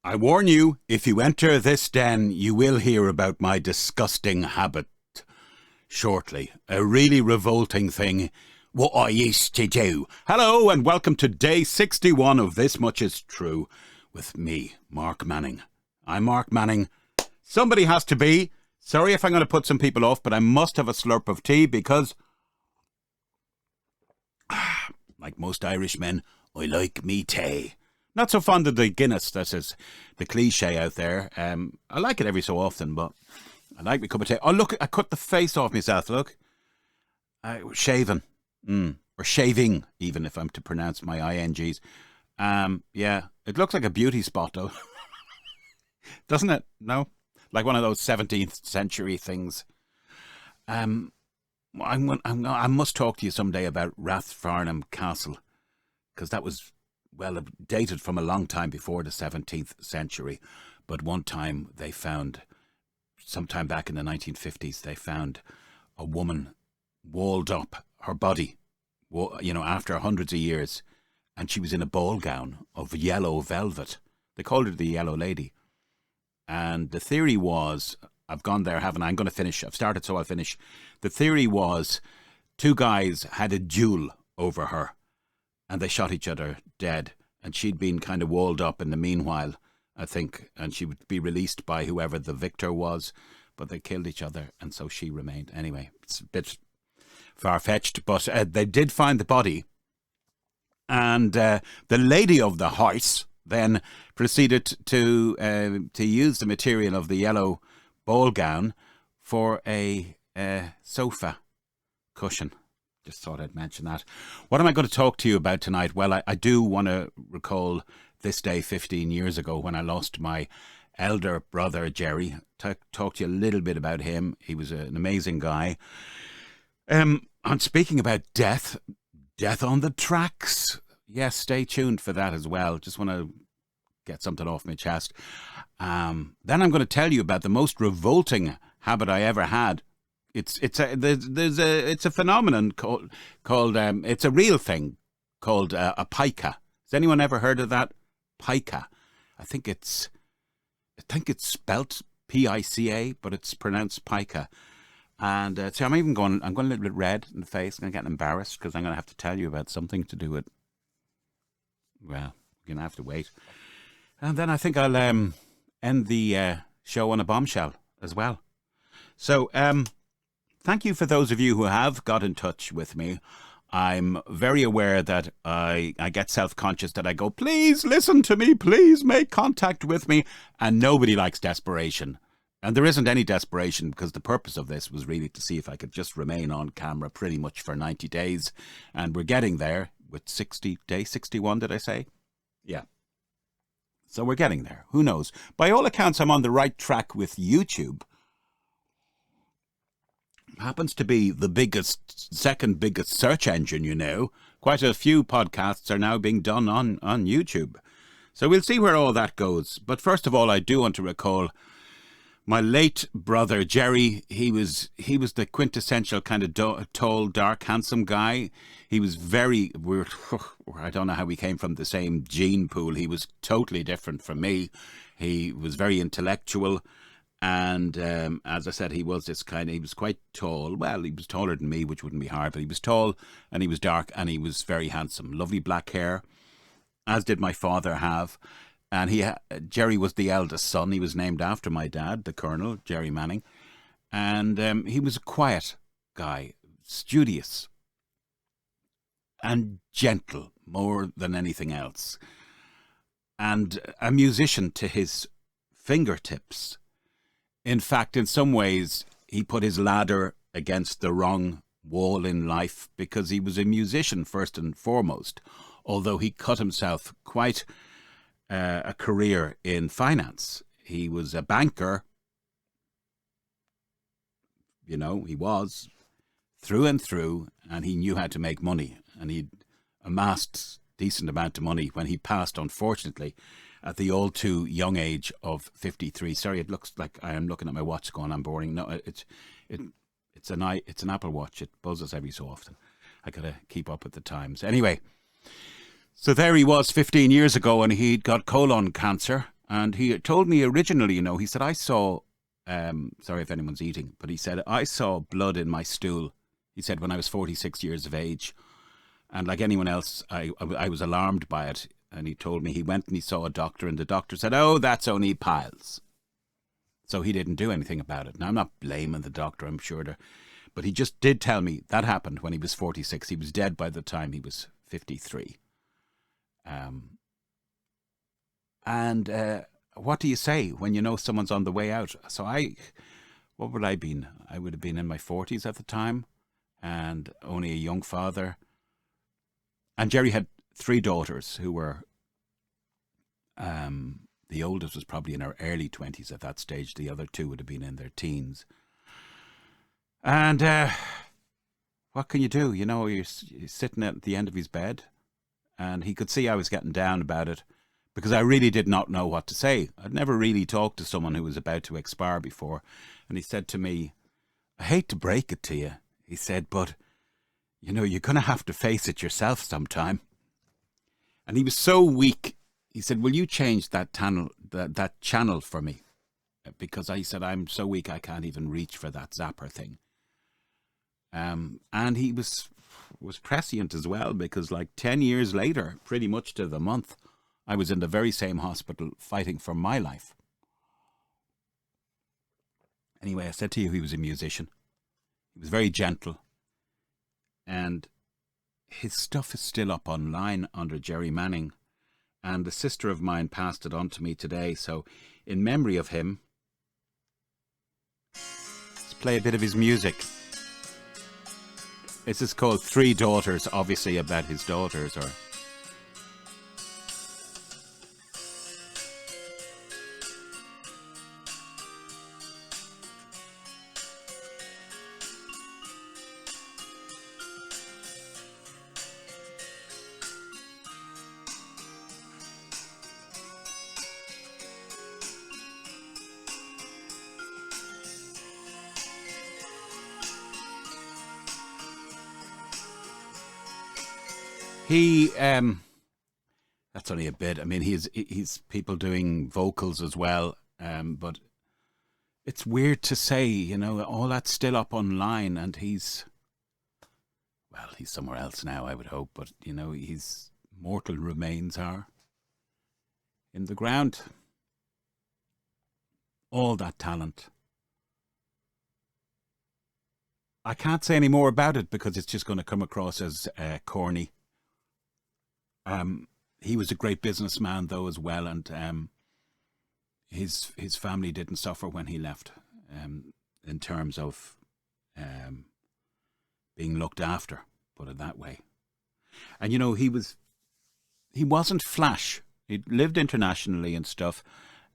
I warn you, if you enter this den, you will hear about my disgusting habit shortly. A really revolting thing, what I used to do. Hello and welcome to day 61 of This Much Is True with me, Mark Manning. I'm Mark Manning. Somebody has to be. Sorry if I'm going to put some people off, but I must have a slurp of tea because, like most Irishmen, I like me tea. Not so fond of the Guinness, that is the cliche out there. I like it every so often, but I like my cup of tea. Oh, look, I cut the face off myself, look. Shaven. Or shaving, even if I'm to pronounce my INGs. Yeah, it looks like a beauty spot, though. Doesn't it? No? Like one of those 17th century things. I must talk to you someday about Rathfarnham Castle, because that was, well, dated from a long time before the 17th century. But one time they found, sometime back in the 1950s, they found a woman walled up, her body, after hundreds of years, and she was in a ball gown of yellow velvet. They called her the Yellow Lady. And the theory was, I've gone there, haven't I? I'm going to finish. I've started, so I'll finish. The theory was two guys had a duel over her and they shot each other dead. And she'd been kind of walled up in the meanwhile, I think, and she would be released by whoever the victor was. But they killed each other, and so she remained. Anyway, it's a bit far-fetched, but they did find the body. And the lady of the house then proceeded to use the material of the yellow ball gown for a sofa cushion. Just thought I'd mention that. What am I going to talk to you about tonight? Well, I do want to recall this day 15 years ago when I lost my elder brother, Jerry. Talk to you a little bit about him. He was an amazing guy. And speaking about death on the tracks. Yes, stay tuned for that as well. Just want to get something off my chest. Then I'm going to tell you about the most revolting habit I ever had. It's a phenomenon called it's a real thing called a pica. Has anyone ever heard of that? Pica. I think it's spelt Pica, but it's pronounced pica. And so I'm going a little bit red in the face. I'm getting embarrassed because I'm going to have to tell you about something to do with, well, you're going to have to wait. And then I think I'll end the show on a bombshell as well. So thank you for those of you who have got in touch with me. I'm very aware that I get self-conscious that I go, please listen to me, please make contact with me. And nobody likes desperation. And there isn't any desperation because the purpose of this was really to see if I could just remain on camera pretty much for 90 days. And we're getting there with day 61, did I say? Yeah. So we're getting there. Who knows? By all accounts, I'm on the right track with YouTube. Happens to be the second biggest search engine, you know. Quite a few podcasts are now being done on YouTube. So we'll see where all that goes. But first of all, I do want to recall my late brother, Jerry. He was the quintessential kind of tall, dark, handsome guy. He was I don't know how we came from the same gene pool. He was totally different from me. He was very intellectual. And as I said, he was quite tall. Well, he was taller than me, which wouldn't be hard, but he was tall and he was dark and he was very handsome. Lovely black hair, as did my father have. And Jerry was the eldest son. He was named after my dad, the Colonel, Jerry Manning. And he was a quiet guy, studious and gentle more than anything else. And a musician to his fingertips. In fact, in some ways, he put his ladder against the wrong wall in life because he was a musician first and foremost, although he cut himself quite a career in finance. He was a banker, he was through and through, and he knew how to make money, and he'd amassed a decent amount of money when he passed, unfortunately, at the all too young age of 53. Sorry, it looks like I am looking at my watch going, I'm boring. No, it's an Apple Watch. It buzzes every so often. I gotta keep up with the times. Anyway, so there he was 15 years ago, and he'd got colon cancer, And he had told me originally, he said, I saw, sorry if anyone's eating, but he said, I saw blood in my stool. He said, when I was 46 years of age. And like anyone else, I was alarmed by it. And he told me he went and he saw a doctor, and the doctor said, oh, that's only piles. So he didn't do anything about it. Now, I'm not blaming the doctor, I'm sure. But he just did tell me that happened when he was 46. He was dead by the time he was 53. What do you say when you know someone's on the way out? So what would I have been? I would have been in my 40s at the time and only a young father. And Jerry had 3 daughters who were, the oldest was probably in her early 20s at that stage. The other 2 would have been in their teens. And what can you do? You're sitting at the end of his bed, and he could see I was getting down about it because I really did not know what to say. I'd never really talked to someone who was about to expire before. And he said to me, I hate to break it to you, he said, but, you're going to have to face it yourself sometime. And he was so weak. He said, will you change that channel for me? Because I said, I'm so weak I can't even reach for that zapper thing. And he was prescient as well, because like 10 years later, pretty much to the month, I was in the very same hospital fighting for my life. Anyway, I said to you he was a musician. He was very gentle. And his stuff is still up online under Jerry Manning. And a sister of mine passed it on to me today. So in memory of him, let's play a bit of his music. This is called 3 Daughters, obviously about his daughters. That's only a bit. I mean, he's people doing vocals as well, but it's weird to say, all that's still up online, and he's somewhere else now, I would hope, but, his mortal remains are in the ground. All that talent. I can't say any more about it because it's just going to come across as corny. He was a great businessman though as well, and his family didn't suffer when he left, in terms of being looked after, put it that way. And he wasn't flash. He lived internationally and stuff,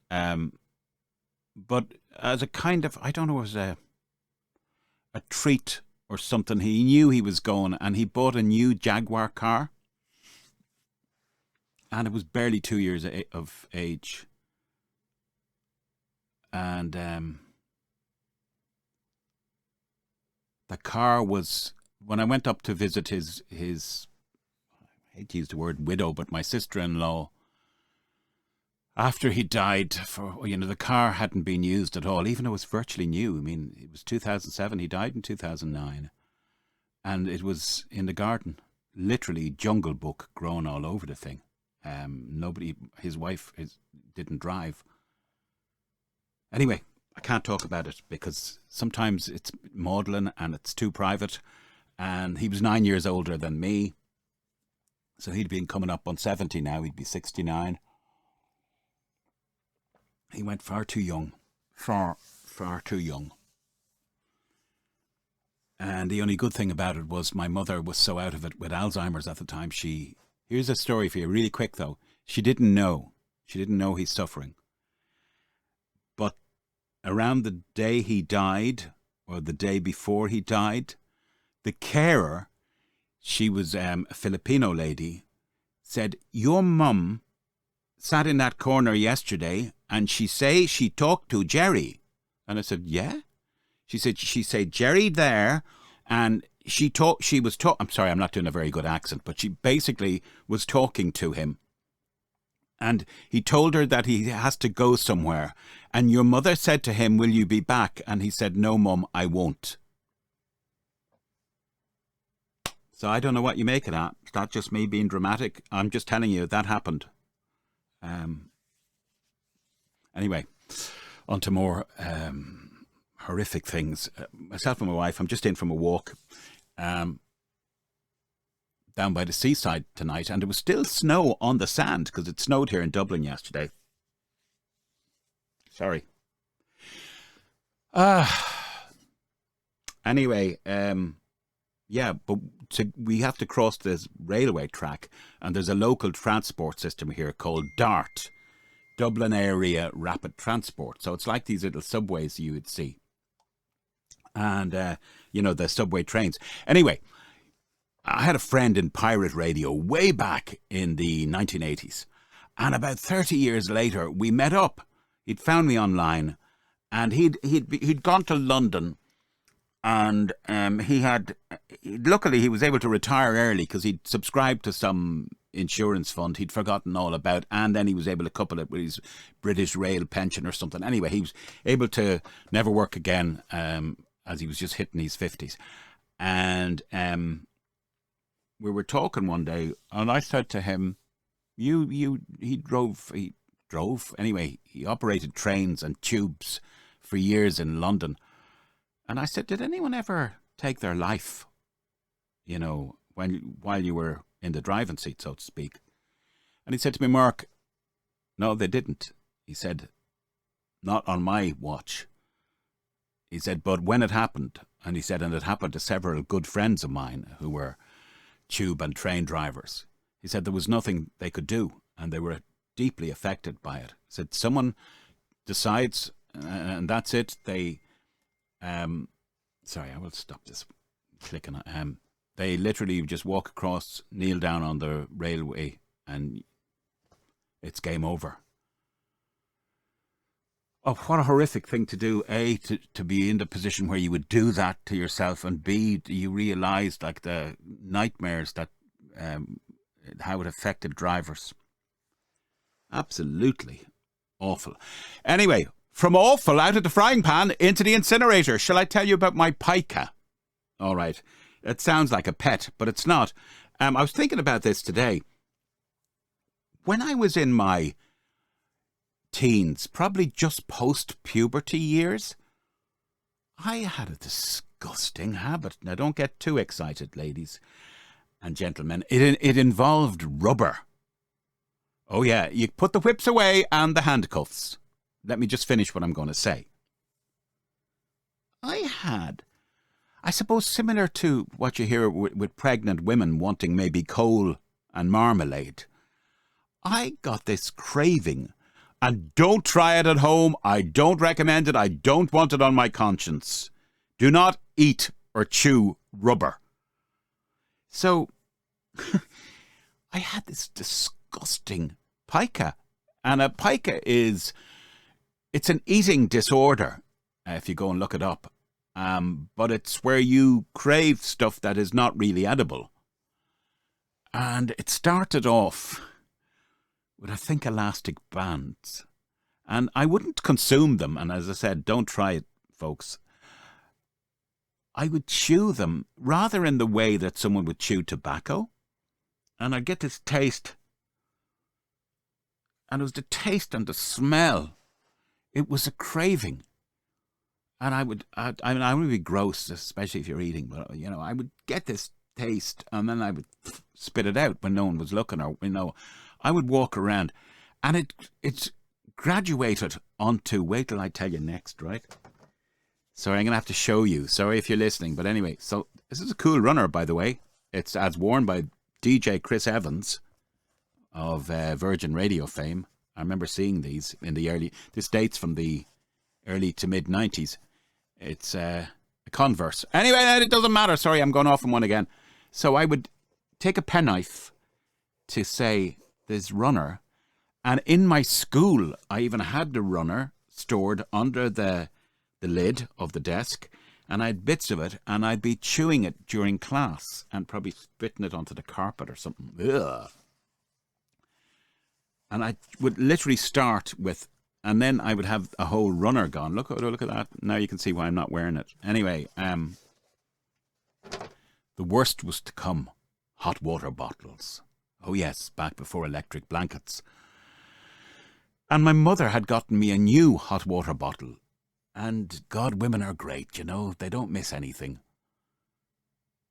but as a kind of, I don't know, as a treat or something, he knew he was going, and he bought a new Jaguar car. And it was barely 2 years of age. And the car was, when I went up to visit his I hate to use the word widow, but my sister-in-law, after he died, the car hadn't been used at all, even though it was virtually new. I mean, it was 2007, he died in 2009. And it was in the garden, literally Jungle Book grown all over the thing. His wife didn't drive. Anyway, I can't talk about it because sometimes it's maudlin and it's too private. And he was 9 years older than me. So he'd been coming up on 70 now. He'd be 69. He went far too young. Far, far too young. And the only good thing about it was my mother was so out of it with Alzheimer's at the time. Here's a story for you, really quick though. She didn't know. She didn't know he's suffering. But around the day he died, or the day before he died, the carer, she was a Filipino lady, said, your mum sat in that corner yesterday and she talked to Jerry. And I said, yeah? She said, Jerry there, and I'm sorry, I'm not doing a very good accent, but she basically was talking to him. And he told her that he has to go somewhere. And your mother said to him, will you be back? And he said, no, Mum, I won't. So I don't know what you make of that. Is that just me being dramatic? I'm just telling you that happened. Anyway, on to more horrific things. Myself and my wife, I'm just in from a walk down by the seaside tonight, and there was still snow on the sand because it snowed here in Dublin yesterday. Sorry. Anyway, yeah, but we have to cross this railway track, and there's a local transport system here called DART, Dublin Area Rapid Transport. So it's like these little subways you would see. And, you know, the subway trains. Anyway, I had a friend in pirate radio way back in the 1980s. And about 30 years later, we met up. He'd found me online, and he'd gone to London, and luckily he was able to retire early because he'd subscribed to some insurance fund he'd forgotten all about, and then he was able to couple it with his British Rail pension or something. Anyway, he was able to never work again, as he was just hitting his 50s. And we were talking one day, and I said to him, he operated trains and tubes for years in London. And I said, did anyone ever take their life, you know, while you were in the driving seat, so to speak? And he said to me, Mark, no, they didn't. He said, not on my watch. He said, but when it happened, and he said, and it happened to several good friends of mine who were tube and train drivers, he said there was nothing they could do, and they were deeply affected by it. He said someone decides, and that's it. They, sorry, I will stop this clicking. They literally just walk across, kneel down on the railway, and it's game over. Oh, what a horrific thing to do. A, to be in the position where you would do that to yourself, and B, you realise like the nightmares that how it affected drivers. Absolutely awful. Anyway, from awful out of the frying pan into the incinerator. Shall I tell you about my Pica? All right. It sounds like a pet, but it's not. I was thinking about this today. When I was in my teens, probably just post-puberty years, I had a disgusting habit. Now, don't get too excited, ladies and gentlemen. It involved rubber. Oh, yeah, you put the whips away and the handcuffs. Let me just finish what I'm going to say. I suppose similar to what you hear with pregnant women wanting maybe coal and marmalade, I got this craving. And don't try it at home. I don't recommend it. I don't want it on my conscience. Do not eat or chew rubber. So I had this disgusting pica. And a pica it's an eating disorder, if you go and look it up. But it's where you crave stuff that is not really edible. And it started off with, I think, elastic bands. And I wouldn't consume them. And as I said, don't try it, folks. I would chew them rather in the way that someone would chew tobacco. And I'd get this taste. And it was the taste and the smell. It was a craving. And I would be gross, especially if you're eating. But, you know, I would get this taste and then I would spit it out when no one was looking, or, you know, I would walk around, and it's graduated onto, wait till I tell you next, right? Sorry, I'm going to have to show you. Sorry if you're listening. But anyway, so this is a cool runner, by the way. It's as worn by DJ Chris Evans of Virgin Radio fame. I remember seeing these in the this dates from the early to mid 90s. It's a Converse. Anyway, it doesn't matter. Sorry, I'm going off on one again. So I would take a penknife to say this runner, and in my school I even had the runner stored under the lid of the desk, and I had bits of it, and I'd be chewing it during class and probably spitting it onto the carpet or something. Ugh. And I would literally start with, and then I would have a whole runner gone. Look at that. Now you can see why I'm not wearing it. Anyway, the worst was to come. Hot water bottles. Oh yes, back before electric blankets. And my mother had gotten me a new hot water bottle. And God, women are great, you know. They don't miss anything.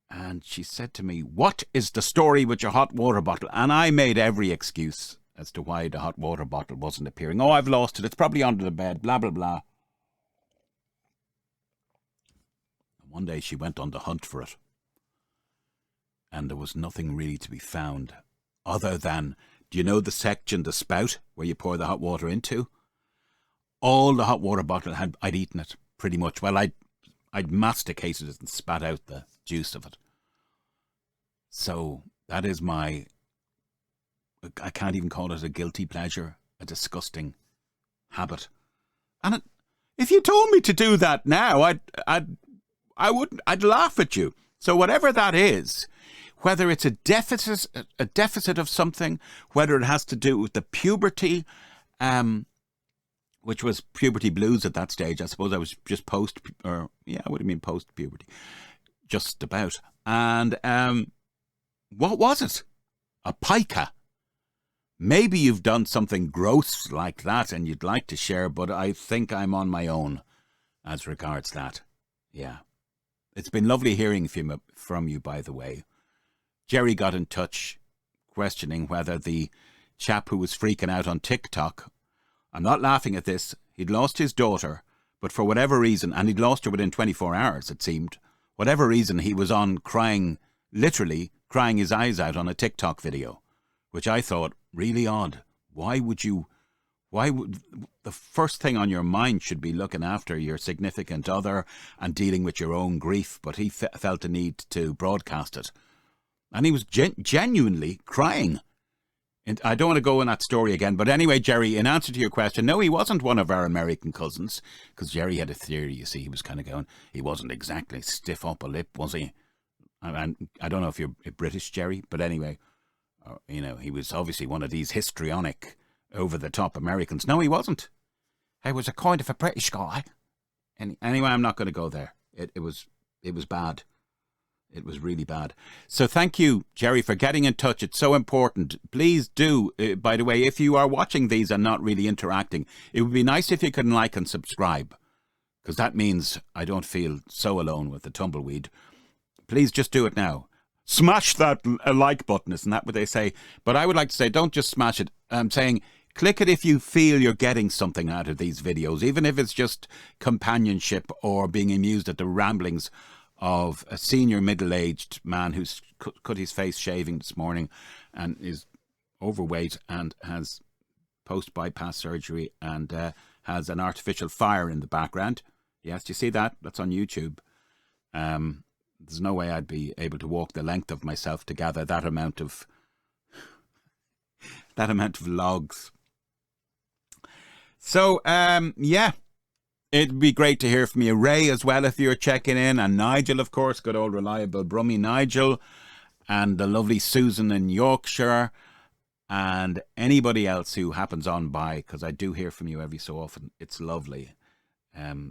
And she said to me, "What is the story with your hot water bottle?" And I made every excuse as to why the hot water bottle wasn't appearing. "Oh, I've lost it. It's probably under the bed, blah, blah, blah." And one day she went on the hunt for it. And there was nothing really to be found other than, do you know the section, the spout, where you pour the hot water into? All the hot water bottle I'd eaten it, pretty much. Well, I'd masticated it and spat out the juice of it. So that is I can't even call it a guilty pleasure, a disgusting habit. And if you told me to do that now, I'd laugh at you. So whatever that is, whether it's a deficit of something, whether it has to do with the puberty, which was puberty blues at that stage. I suppose I was just what do you mean post-puberty? Just about. And what was it? A pica. Maybe you've done something gross like that and you'd like to share, but I think I'm on my own as regards that. Yeah. It's been lovely hearing from you, by the way. Jerry got in touch questioning whether the chap who was freaking out on TikTok, I'm not laughing at this, he'd lost his daughter, but for whatever reason, and he'd lost her within 24 hours, it seemed, whatever reason, he was on crying, literally crying his eyes out on a TikTok video, which I thought really odd. Why would the first thing on your mind should be looking after your significant other and dealing with your own grief, but he felt the need to broadcast it. And he was genuinely crying. And I don't want to go in that story again, but anyway, Jerry, in answer to your question, no, he wasn't one of our American cousins, because Jerry had a theory, you see, he was kind of going, he wasn't exactly stiff upper lip, was he? And I don't know if you're British, Jerry, but anyway, he was obviously one of these histrionic, over-the-top Americans. No, he wasn't. He was a kind of a British guy. Anyway, I'm not going to go there. It was bad. It was really bad. So thank you, Jerry, for getting in touch. It's so important. Please do, by the way, if you are watching these and not really interacting, it would be nice if you can like and subscribe, because that means I don't feel so alone with the tumbleweed. Please just do it now. Smash that like button, isn't that what they say? But I would like to say, don't just smash it. I'm saying click it if you feel you're getting something out of these videos, even if it's just companionship or being amused at the ramblings of a senior middle-aged man who's cut his face shaving this morning and is overweight and has post-bypass surgery and has an artificial fire in the background. Yes, do you see that? That's on YouTube. There's no way I'd be able to walk the length of myself to gather that amount of logs. So, yeah. It'd be great to hear from you. Ray as well, if you're checking in. And Nigel, of course, good old reliable Brummy Nigel. And the lovely Susan in Yorkshire. And anybody else who happens on by, because I do hear from you every so often. It's lovely.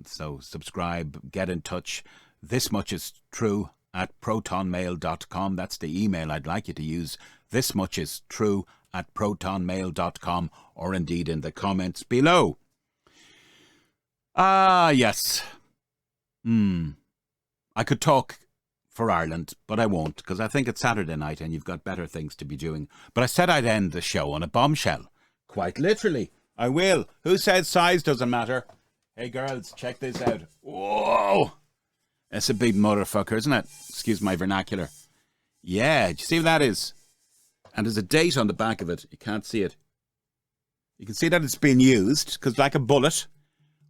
So subscribe, get in touch. This much is true at protonmail.com. That's the email I'd like you to use. This much is true at protonmail.com, or indeed in the comments below. Yes. I could talk for Ireland, but I won't, because I think it's Saturday night and you've got better things to be doing. But I said I'd end the show on a bombshell. Quite literally. I will. Who says size doesn't matter? Hey girls, check this out. Whoa! That's a big motherfucker, isn't it? Excuse my vernacular. Yeah, do you see what that is? And there's a date on the back of it. You can't see it. You can see that it's been used, because like a bullet,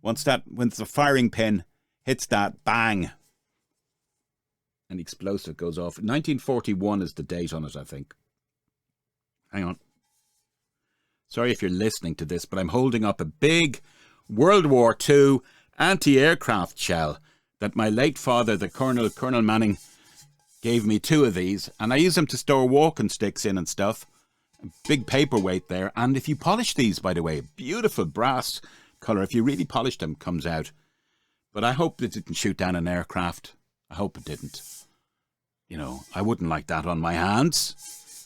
once the firing pin hits that, bang, an explosive goes off. 1941 is the date on it, I think. Hang on. Sorry if you're listening to this, but I'm holding up a big World War II anti-aircraft shell that my late father, the Colonel Manning, gave me 2 of these, and I use them to store walking sticks in and stuff. Big paperweight there. And if you polish these, by the way, beautiful brass colour. If you really polish them, comes out. But I hope it didn't shoot down an aircraft. I hope it didn't. You know, I wouldn't like that on my hands.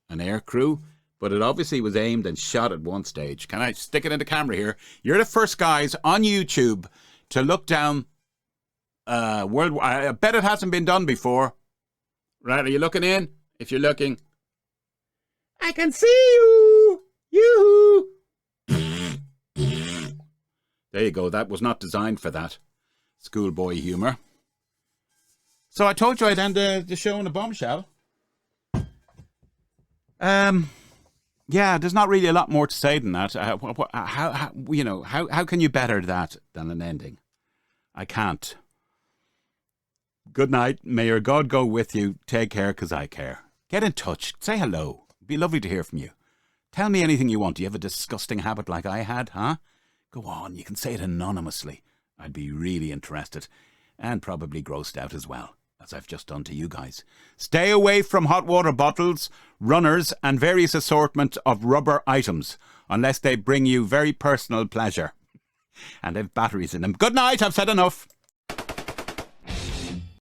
An air crew. But it obviously was aimed and shot at one stage. Can I stick it in the camera here? You're the first guys on YouTube to look down world. I bet it hasn't been done before. Right, are you looking in? If you're looking, I can see you. You. There you go. That was not designed for that. Schoolboy humour. So I told you I'd end the show in a bombshell. Yeah, there's not really a lot more to say than that. How can you better that than an ending? I can't. Good night. May your God go with you. Take care, because I care. Get in touch. Say hello. It'd be lovely to hear from you. Tell me anything you want. Do you have a disgusting habit like I had, huh? Go on, you can say it anonymously. I'd be really interested. And probably grossed out as well, as I've just done to you guys. Stay away from hot water bottles, runners, and various assortment of rubber items, unless they bring you very personal pleasure. And they've batteries in them. Good night, I've said enough.